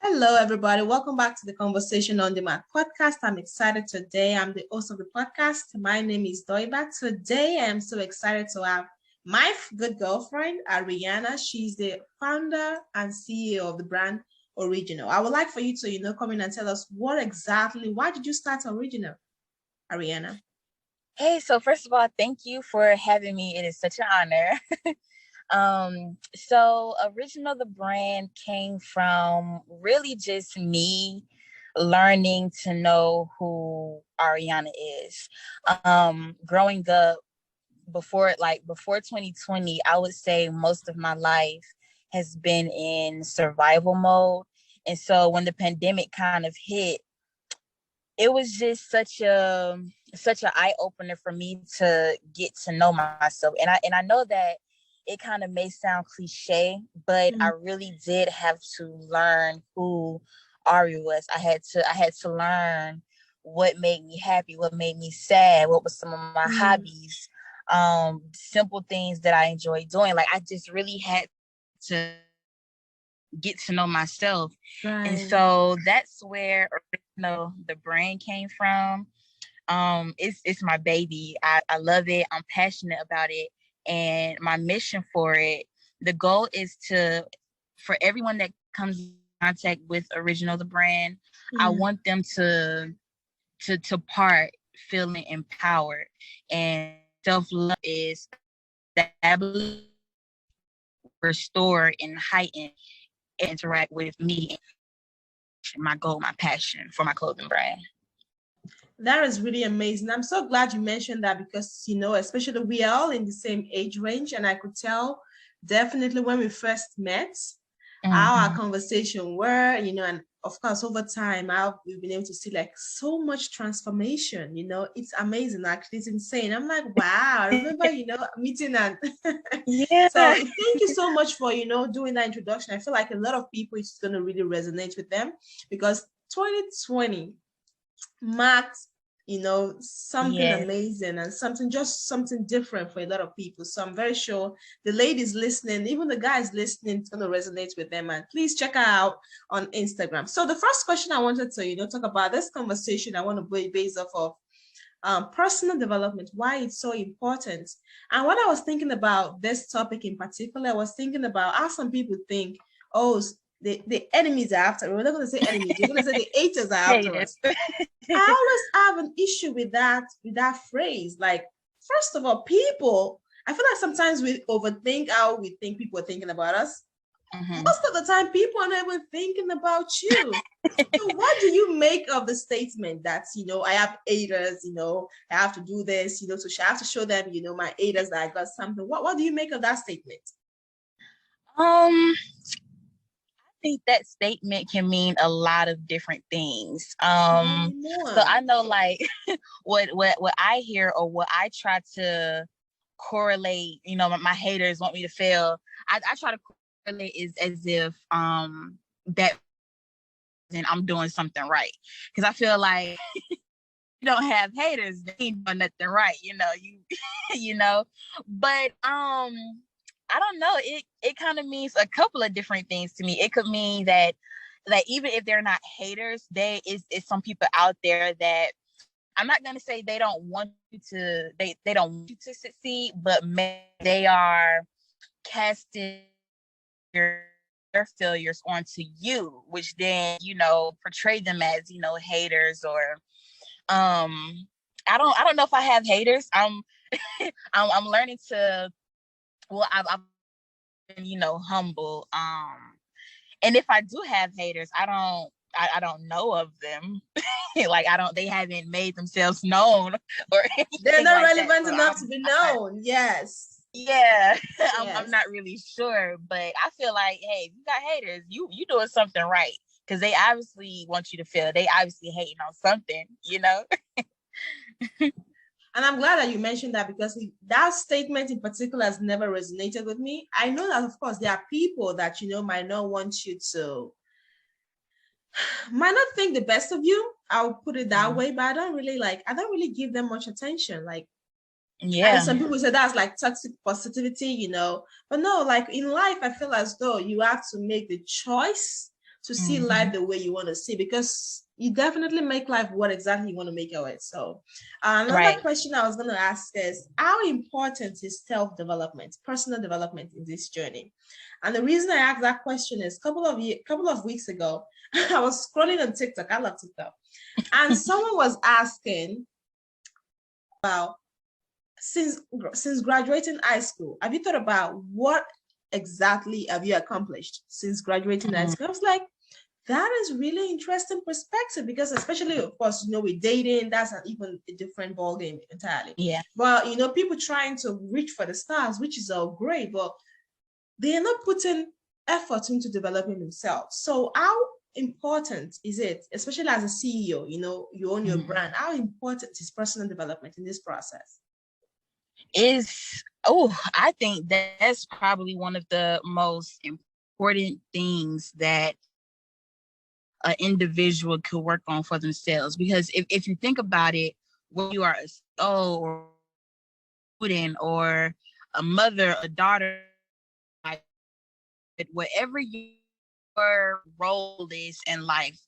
Hello, everybody. Welcome back to the Conversation on Demand podcast. I'm excited today. I'm the host of the podcast. My name is Doiba. Today, I'm so excited to have my good girlfriend, Ariana. She's the founder and CEO of the brand Original. I would like for you to, come in and tell us why did you start Original, Ariana? Hey, so first of all, thank you for having me. It is such an honor. So Original the brand came from really just me learning to know who Ariana is. Growing up before 2020, I would say most of my life has been in survival mode. And so when the pandemic kind of hit, it was just such an eye opener for me to get to know myself. And I know that it kind of may sound cliche, but I really did have to learn who Ari was. I had to learn what made me happy, what made me sad, what was some of my hobbies, simple things that I enjoy doing. Like I just really had to get to know myself. Right. And so that's where the brand came from. It's my baby. I love it. I'm passionate about it. And my mission for it, the goal is for everyone that comes in contact with Original the brand, I want them to part feeling empowered. And self-love is established, restore, and heighten, interact with me, my goal, my passion for my clothing brand. That is really amazing. I'm so glad you mentioned that because, especially we are all in the same age range. And I could tell definitely when we first met, how our conversation were, and of course, over time, how we've been able to see like so much transformation, it's amazing. Actually, it's insane. I'm like, wow, I remember, meeting and yeah. So thank you so much for, doing that introduction. I feel like a lot of people, it's going to really resonate with them because 2020 marked something amazing and something different for a lot of people. So I'm very sure the ladies listening, even the guys listening, it's going to resonate with them. And please check her out on Instagram. So the first question I wanted to talk about this conversation, I want to base off of personal development, why it's so important. And when I was thinking about this topic in particular, I was thinking about how some people think, oh, the enemies are after. We're not going to say enemies. We're going to say the haters are after us. I always have an issue with that phrase. Like, first of all, people, I feel like sometimes we overthink how we think people are thinking about us. Most of the time, people are not even thinking about you. So what do you make of the statement that, I have haters, I have to do this, so I have to show them, my haters that I got something. What do you make of that statement? I think that statement can mean a lot of different things. So I know like what I hear or what I try to correlate, my haters want me to feel. I try to correlate is as if that and I'm doing something right. Because I feel like you don't have haters, they ain't doing nothing right, But I don't know. It kind of means a couple of different things to me. It could mean that even if they're not haters, there is some people out there that I'm not gonna say they don't want you to they don't want you to succeed, but they are casting their failures onto you, which then portray them as haters or I don't know if I have haters. I'm learning to. Well, I've been, humble. And if I do have haters, I don't know of them. Like they haven't made themselves known or they're not like relevant enough to be known. Yes. Yeah. I'm not really sure, but I feel like, hey, if you got haters, you doing something right. Because they obviously want you to feel they obviously hating on something, And I'm glad that you mentioned that because that statement in particular has never resonated with me. I know that, of course, there are people that, might not want you to, might not think the best of you. I'll put it that way, but I don't really give them much attention. Like, yeah. And some people say that's like toxic positivity, but no, like in life, I feel as though you have to make the choice to see life the way you want to see, because you definitely make life what exactly you want to make of it. So another question I was going to ask is, how important is self-development, personal development in this journey? And the reason I asked that question is couple of weeks ago, I was scrolling on TikTok. I love TikTok. And someone was asking about, since graduating high school, have you thought about what exactly have you accomplished since graduating high school? I was like, that is really interesting perspective, because especially, of course, with dating, that's even a different ballgame entirely. Yeah. But, people trying to reach for the stars, which is all great, but they are not putting effort into developing themselves. So how important is it, especially as a CEO, you own your brand, how important is personal development in this process? I think that's probably one of the most important things that an individual could work on for themselves. Because if you think about it, when you are a CEO or student or a mother, a daughter, like whatever your role is in life,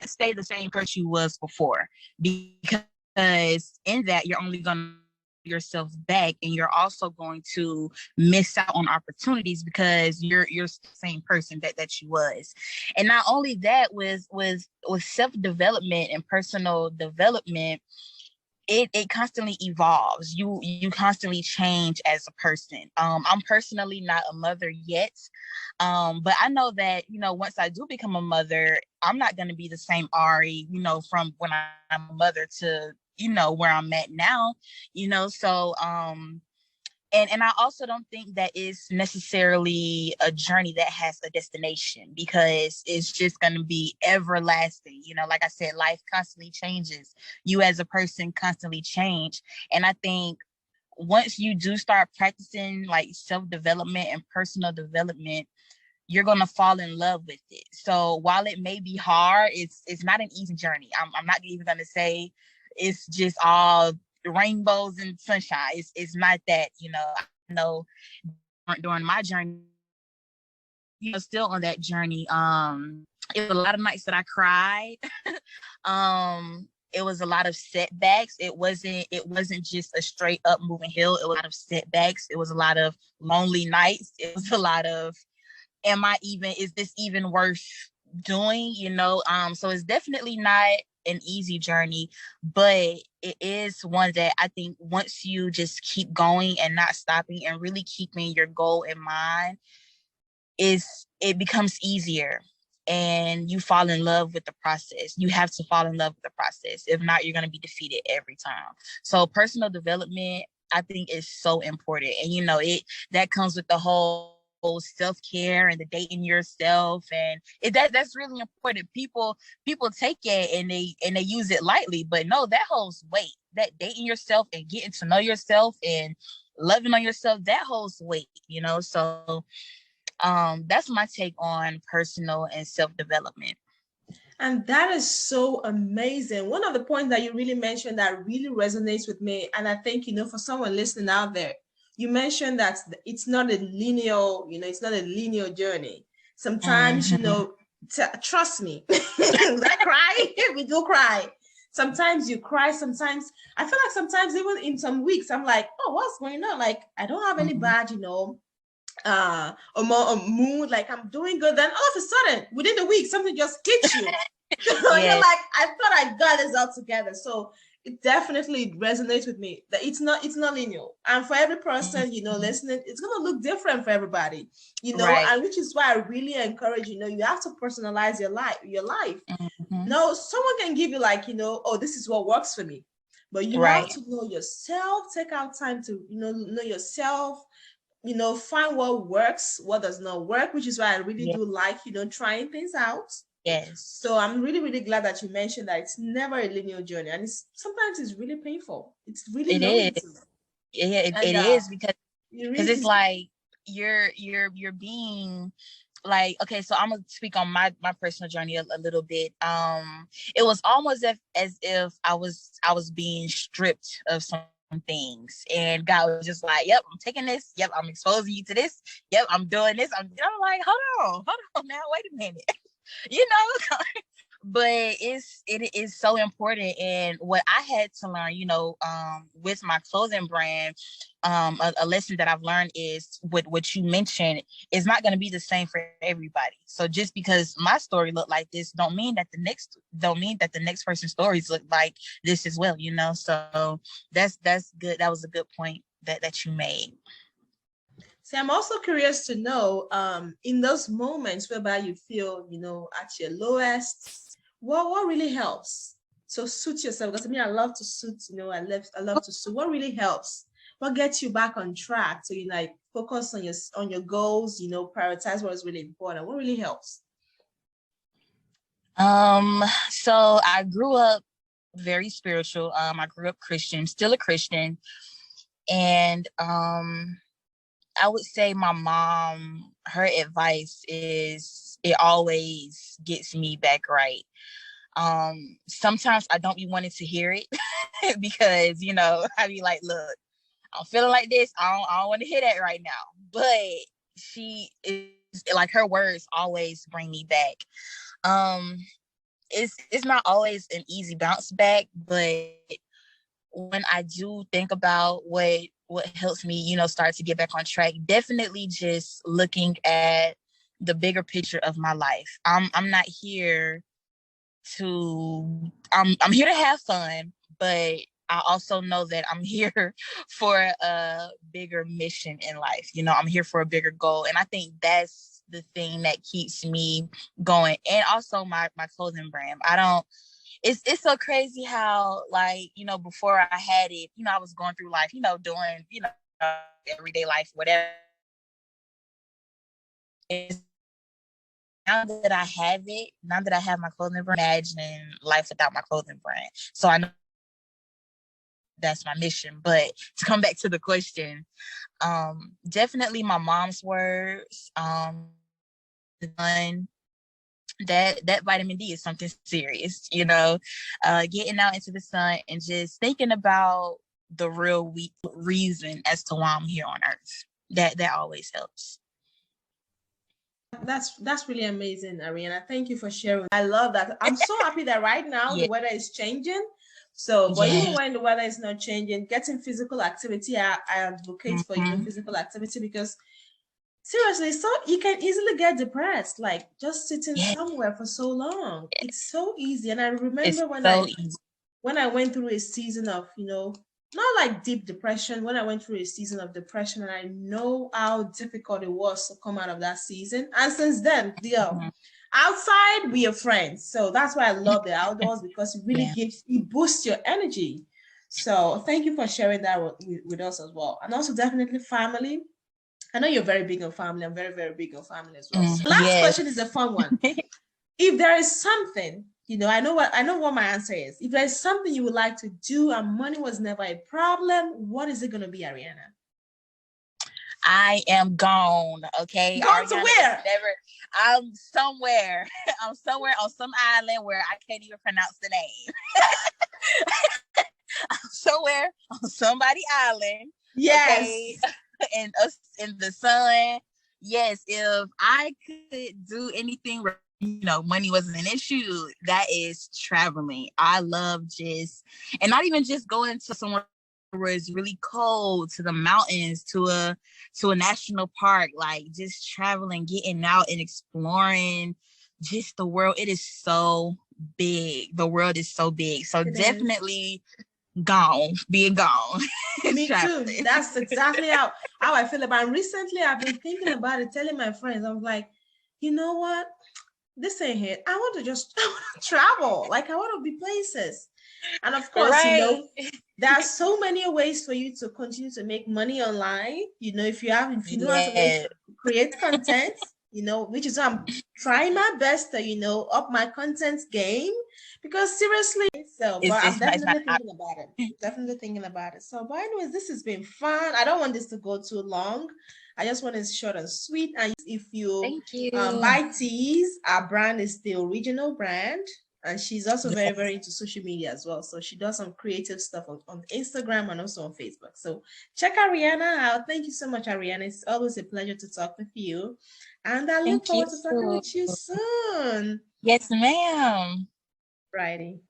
stay the same person you was before, because in that you're only going to yourself back, and you're also going to miss out on opportunities because you're the same person that you was. And not only that, with self-development and personal development, it constantly evolves. You constantly change as a person. I'm personally not a mother yet, but I know that once I do become a mother, I'm not going to be the same Ari from when I'm a mother to where I'm at now. So and I also don't think that is necessarily a journey that has a destination, because it's just going to be everlasting. Like I said, life constantly changes. You as a person constantly change. And I think once you do start practicing like self-development and personal development, you're going to fall in love with it. So while it may be hard, it's not an easy journey. I'm not even going to say it's just all rainbows and sunshine. It's not that. I know during my journey, still on that journey, it was a lot of nights that I cried. It was a lot of setbacks. It wasn't just a straight up moving hill. It was a lot of setbacks. It was a lot of lonely nights. It was a lot of, is this even worth doing? So it's definitely not an easy journey, but it is one that I think once you just keep going and not stopping and really keeping your goal in mind, it becomes easier, and you fall in love with the process. You have to fall in love with the process. If not, you're going to be defeated every time. So personal development, I think, is so important. And that comes with the whole self-care and the dating yourself, and that's really important. People take it and they use it lightly, but no, that holds weight. That dating yourself and getting to know yourself and loving on yourself, that holds weight. So that's my take on personal and self-development. And that is so amazing. One of the points that you really mentioned that really resonates with me, and I think for someone listening out there, you mentioned that it's not a linear journey. Sometimes, trust me, I cry. We do cry. Sometimes you cry. Sometimes I feel like sometimes even in some weeks, I'm like, oh, what's going on? Like, I don't have any bad, a mood, like I'm doing good. Then all of a sudden, within the week, something just hits you. So you're like, I thought I got this all together. So it definitely resonates with me that it's not linear, and for every person listening, it's gonna look different for everybody, Right. And which is why I really encourage you have to personalize your life. No, someone can give you like oh, this is what works for me, but you have to know yourself. Take out time to know yourself, find what works, what does not work, which is why I really do like trying things out. Yes. So I'm really, really glad that you mentioned that it's never a linear journey, and sometimes it's really painful. It's really lonely too. Yeah, it is, because it's like you're being like, okay, so I'm gonna speak on my personal journey a little bit. It was almost as if I was being stripped of some things, and God was just like, yep, I'm taking this, yep, I'm exposing you to this, yep, I'm doing this. I'm like, hold on now, wait a minute. you know. But it is so important. And what I had to learn, with my clothing brand, a lesson that I've learned is what you mentioned is not going to be the same for everybody. So just because my story looked like this don't mean that the next person's stories look like this as well, So that's good. That was a good point that you made. See, I'm also curious to know, in those moments whereby you feel, at your lowest, what really helps? So suit yourself, because I love to suit, I love to suit. What really helps? What gets you back on track? So you focus on your goals, prioritize what is really important. What really helps? So I grew up very spiritual. I grew up Christian, still a Christian. And I would say my mom, her advice is it always gets me back right. Sometimes I don't be wanting to hear it because, I be like, look, I'm feeling like this. I don't want to hear that right now. But she is like, her words always bring me back. It's not always an easy bounce back, but when I do think about what helps me, start to get back on track, definitely just looking at the bigger picture of my life. I'm not here I'm here to have fun, but I also know that I'm here for a bigger mission in life. I'm here for a bigger goal. And I think that's the thing that keeps me going. And also my clothing brand. It's so crazy how, before I had it, I was going through life, doing, everyday life, whatever. It's now that I have it, now that I have my clothing brand, imagining life without my clothing brand. So I know that's my mission. But to come back to the question, definitely my mom's words, that vitamin D is something serious, getting out into the sun and just thinking about the real reason as to why I'm here on earth. That always helps. That's really amazing, Ariana. Thank you for sharing. I love that. I'm so happy that right now the weather is changing. So, but even when the weather is not changing, getting physical activity, I advocate for physical activity, because seriously, so you can easily get depressed, like just sitting somewhere for so long. It's so easy. And I remember when I went through a season of, not like deep depression, when I went through a season of depression, and I know how difficult it was to come out of that season. And since then, outside we are friends. So that's why I love the outdoors, because it really it boosts your energy. So thank you for sharing that with us as well. And also definitely family. I know you're very big on family. I'm very, very big on family as well. So last question is a fun one. If there is something, I know what my answer is. If there's something you would like to do and money was never a problem, what is it going to be, Ariana? I am gone. Okay. Gone to where? I'm somewhere. I'm somewhere on some island where I can't even pronounce the name. I'm somewhere on somebody's island. Yes. Okay? And us in the sun. Yes. If I could do anything, money wasn't an issue, that is traveling. I love and not even just going to somewhere where it's really cold, to the mountains, to a national park, like just traveling, getting out and exploring just the world. It is so big. The world is so big. So definitely being gone. Me too. That's exactly how I feel about it. Recently, I've been thinking about it, telling my friends, I'm like, you know what? This ain't it. I want to travel. Like, I want to be places. And of course, there are so many ways for you to continue to make money online. If you know how to create content, which is I'm trying my best to, up my content game, because seriously, but I'm definitely thinking about it. Definitely thinking about it. So, but anyways, this has been fun. I don't want this to go too long. I just want it short and sweet. And if you, buy teas, our brand is the original brand. And she's also very, very into social media as well. So she does some creative stuff on Instagram and also on Facebook. So check Ariana out. Thank you so much, Ariana. It's always a pleasure to talk with you. And I look Thank you. forward to talking with you soon. Yes, ma'am. Righty.